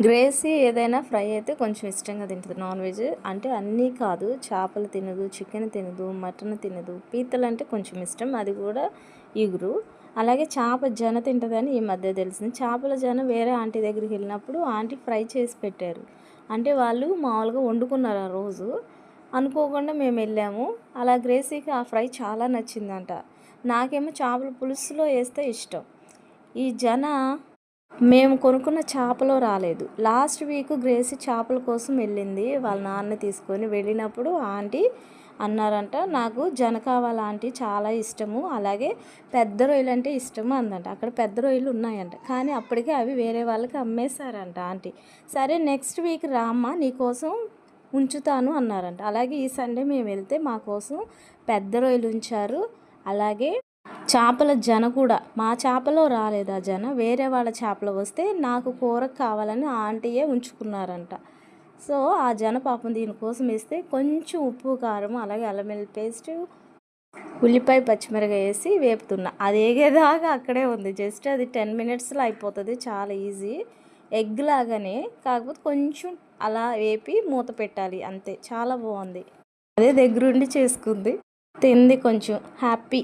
Gracie ఏదైనా fry అయితే కొంచెం ఇష్టంగా తింటుంది. నాన్ వెజ్ అంటే అన్నీ కాదు, చేపలు తినదు, చికెన్ తినదు, మటన్ తినదు. పీతలు అంటే కొంచెం ఇష్టం, అది కూడా ఇగురు. అలాగే చేప జన తింటుందని ఈ మధ్య తెలిసింది. చేపల జన వేరే ఆంటీ దగ్గరికి వెళ్ళినప్పుడు ఆంటీ ఫ్రై చేసి పెట్టారు. అంటే వాళ్ళు మామూలుగా వండుకున్నారు ఆ రోజు. అనుకోకుండా మేము వెళ్ళాము. అలా గ్రేసీకి ఆ ఫ్రై చాలా నచ్చిందంట. నాకేమో చేపల పులుసులో వేస్తే ఇష్టం. ఈ జన మేము కొనుక్కున్న చేపలో రాలేదు. లాస్ట్ వీక్ గ్రేసీ చేపల కోసం వెళ్ళింది వాళ్ళ నాన్న తీసుకొని. వెళ్ళినప్పుడు ఆంటీ అన్నారంట, నాకు జన కావాలి ఆంటీ, చాలా ఇష్టము, అలాగే పెద్ద రొయ్యలు అంటే ఇష్టము అందంట. అక్కడ పెద్ద రొయ్యలు ఉన్నాయంట, కానీ అప్పటికే అవి వేరే వాళ్ళకి అమ్మేశారంట ఆంటీ. సరే నెక్స్ట్ వీక్ రామ్మా, నీకోసం ఉంచుతాను అన్నారంట. అలాగే ఈ సండే మేము వెళ్తే మా కోసం పెద్ద రొయ్యలు ఉంచారు. అలాగే చేపల జన కూడా మా చేపలో రాలేదు. ఆ జన వేరే వాళ్ళ చేపలు వస్తే నాకు కూరకు కావాలని ఆంటీయే ఉంచుకున్నారంట. సో ఆ జన పాపం దీనికోసం వేస్తే కొంచెం ఉప్పు కారం అలాగే అల్లం వెల్లుల్లి పేస్ట్ ఉల్లిపాయ పచ్చిమిరకాయ వేసి వేపుతున్నా. అది ఏగేదాకా అక్కడే ఉంది. జస్ట్ అది 10 మినిట్స్లో అయిపోతుంది, చాలా ఈజీ. ఎగ్ లాగానే, కాకపోతే కొంచెం అలా వేపి మూత పెట్టాలి అంతే. చాలా బాగుంది. అదే దగ్గరుండి చేసుకుంది, తింది, కొంచెం హ్యాపీ.